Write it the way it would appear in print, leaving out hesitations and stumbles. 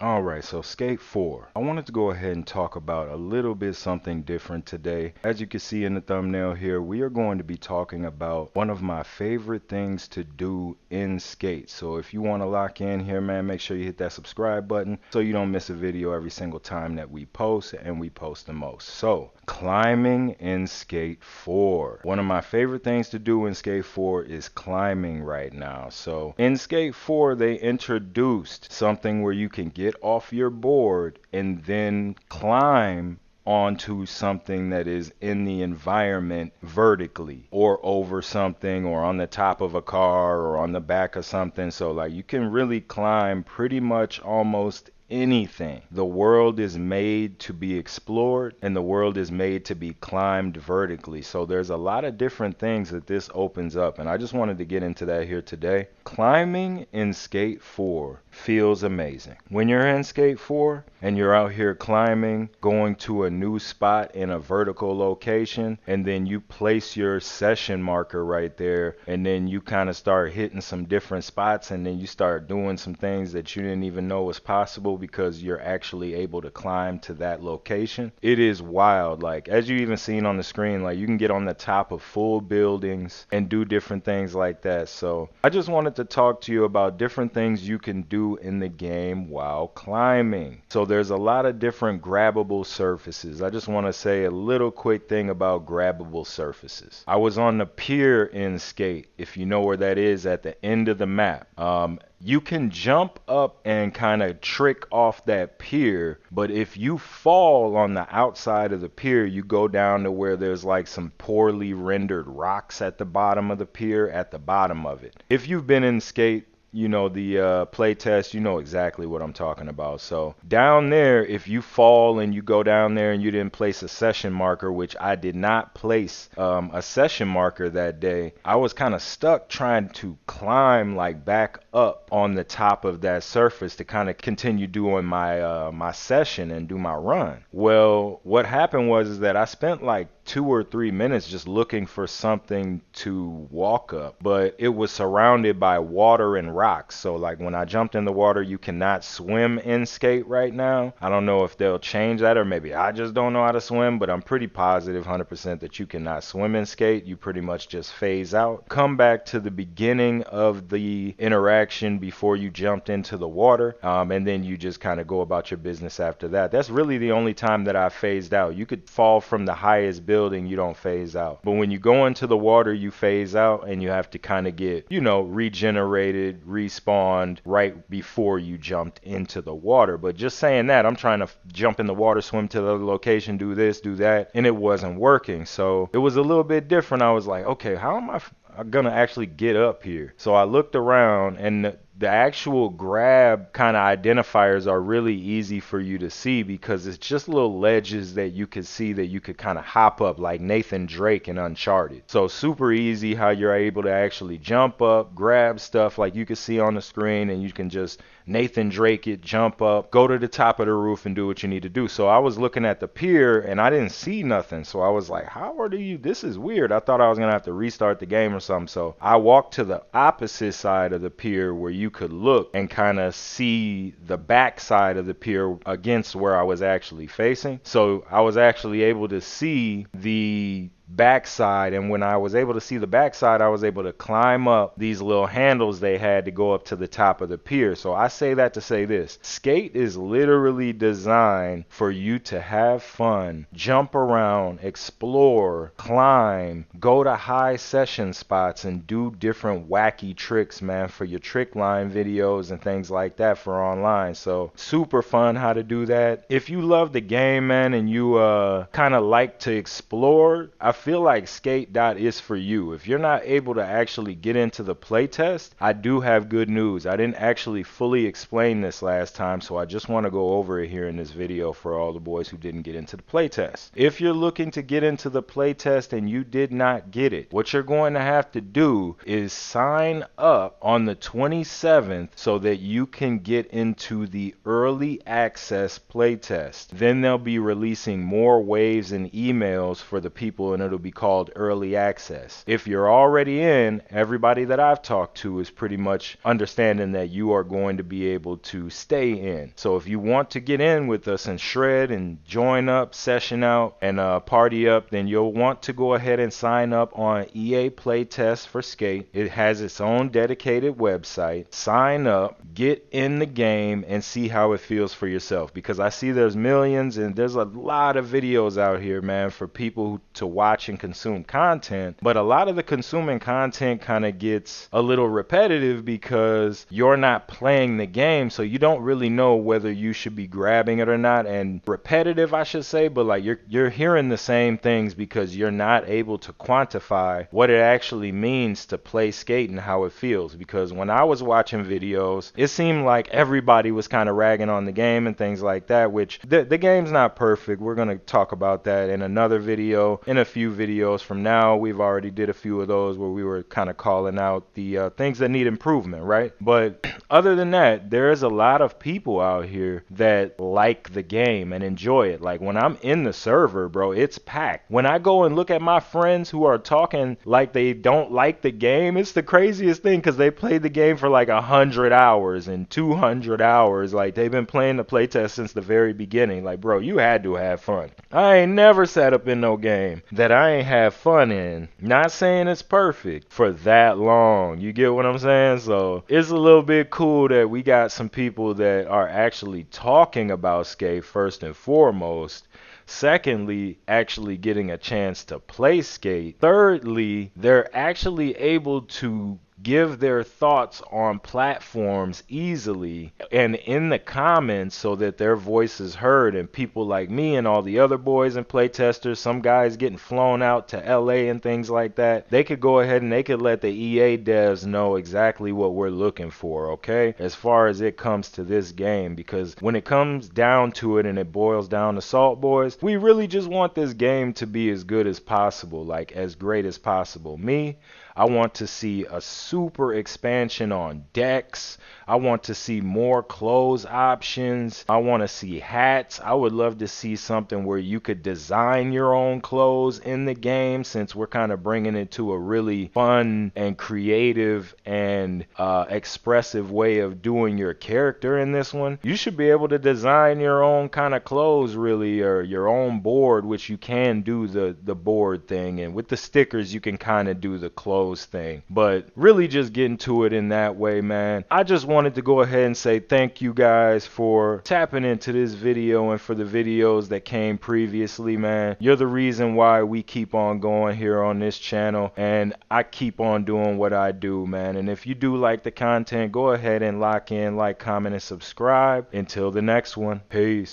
Alright, so Skate 4. I wanted to go ahead and talk about a little bit something different today. As you can see in the thumbnail here, we are going to be talking about one of my favorite things to do in Skate. So if you want to lock in here, man, make sure you hit that subscribe button so you don't miss a video every single time that we post, and we post the most. So, climbing in Skate 4. One of my favorite things to do in Skate 4 is climbing right now. So, in Skate 4, they introduced something where you can get off your board and then climb onto something that is in the environment vertically, or over something, or on the top of a car, or on the back of something. So like you can really climb pretty much almost anything. The world is made to be explored, and the world is made to be climbed vertically. So there's a lot of different things that this opens up, and I just wanted to get into that here today. Climbing in Skate 4 feels amazing. When you're in Skate 4 and you're out here climbing, going to a new spot in a vertical location, and then you place your session marker right there, and then you kind of start hitting some different spots, and then you start doing some things that you didn't even know was possible because you're actually able to climb to that location. It is wild. Like, as you even seen on the screen, like you can get on the top of full buildings and do different things like that. So I just wanted to talk to you about different things you can do in the game while climbing. So there's a lot of different grabbable surfaces. I just want to say a little quick thing about grabbable surfaces. I was on the Pier in Skate, if you know where that is, at the end of the map. You can jump up and kind of trick off that pier, but if you fall on the outside of the pier, you go down to where there's like some poorly rendered rocks at the bottom of the pier, at the bottom of it. If you've been in Skate, you know, the Playtest, you know exactly what I'm talking about. So down there, if you fall and you go down there and you didn't place a session marker, which I did not place a session marker that day, I was kind of stuck trying to climb like back up on the top of that surface to kind of continue doing my my session and do my run. Well, what happened was is that I spent like 2 or 3 minutes just looking for something to walk up, but it was surrounded by water and rocks. So like when I jumped in the water, you cannot swim in Skate right now. I don't know if they'll change that, or maybe I just don't know how to swim, but I'm pretty positive 100% that you cannot swim in Skate. You pretty much just phase out, come back to the beginning of the interaction before you jumped into the water, and then you just kind of go about your business after that. That's really the only time that I phased out. You could fall from the highest building, you don't phase out, but when you go into the water, you phase out, and you have to kind of get, you know, regenerated, respawned right before you jumped into the water. But just saying that, I'm trying to jump in the water, swim to the other location, do this, do that, and it wasn't working. So it was a little bit different. I was like, okay, how am I gonna actually get up here? So I looked around, and the actual grab kind of identifiers are really easy for you to see, because it's just little ledges that you could see that you could kind of hop up like Nathan Drake in Uncharted. So super easy how you're able to actually jump up, grab stuff like you can see on the screen, and you can just Nathan Drake it, jump up, go to the top of the roof and do what you need to do. So I was looking at the pier and I didn't see nothing. So I was like, how are you? This is weird. I thought I was going to have to restart the game or something. So I walked to the opposite side of the pier where you could look and kind of see the back side of the pier against where I was actually facing. So I was actually able to see the backside, and when I was able to see the backside, I was able to climb up these little handles they had to go up to the top of the pier. So I say that to say this: Skate is literally designed for you to have fun, jump around, explore, climb, go to high session spots, and do different wacky tricks, man, for your trick line videos and things like that for online. So super fun how to do that. If you love the game, man, and you kind of like to explore, I feel like Skate is for you. If you're not able to actually get into the playtest, I do have good news. I didn't actually fully explain this last time, so I just want to go over it here in this video for all the boys who didn't get into the playtest. If you're looking to get into the playtest and you did not get it, what you're going to have to do is sign up on the 27th so that you can get into the early access playtest. Then they'll be releasing more waves and emails for the people, and it'll be called early access. If you're already in, everybody that I've talked to is pretty much understanding that you are going to be able to stay in. So if you want to get in with us and shred and join up, session out, and party up, then you'll want to go ahead and sign up on EA Playtest for Skate. It has its own dedicated website. Sign up, get in the game, and see how it feels for yourself, because I see there's millions and there's a lot of videos out here, man, for people to watch and consume content, but a lot of the consuming content kind of gets a little repetitive because you're not playing the game, so you don't really know whether you should be grabbing it or not. And repetitive, I should say, but like you're hearing the same things because you're not able to quantify what it actually means to play skate and how it feels. Because when I was watching videos, it seemed like everybody was kind of ragging on the game and things like that, which the game's not perfect. We're going to talk about that in another video. In a few videos from now, we've already did a few of those where we were kind of calling out the things that need improvement, right? But other than that, there's a lot of people out here that like the game and enjoy it. Like when I'm in the server, bro, it's packed. When I go and look at my friends who are talking like they don't like the game, it's the craziest thing, because they played the game for like 100 hours and 200 hours. Like they've been playing the playtest since the very beginning. Like, bro, you had to have fun. I ain't never sat up in no game that I ain't have fun in. Not saying it's perfect for that long. You get what I'm saying? So it's a little bit cool that we got some people that are actually talking about skate first and foremost. Secondly, actually getting a chance to play skate. Thirdly, they're actually able to give their thoughts on platforms easily and in the comments so that their voice is heard, and people like me and all the other boys and playtesters, some guys getting flown out to LA and things like that, they could go ahead and they could let the EA devs know exactly what we're looking for, okay, as far as it comes to this game. Because when it comes down to it and it boils down to Salt Boys, we really just want this game to be as good as possible, like as great as possible. I want to see a super expansion on decks. I want to see more clothes options. I want to see hats. I would love to see something where you could design your own clothes in the game, since we're kind of bringing it to a really fun and creative and expressive way of doing your character in this one. You should be able to design your own kind of clothes, really, or your own board, which you can do the board thing, and with the stickers you can kind of do the clothes thing, but really just getting to it in that way, man. I just wanted to go ahead and say thank you guys for tapping into this video and for the videos that came previously, man. You're the reason why we keep on going here on this channel, and I keep on doing what I do, man. And if you do like the content, go ahead and lock in, like, comment, and subscribe. Until the next one, peace.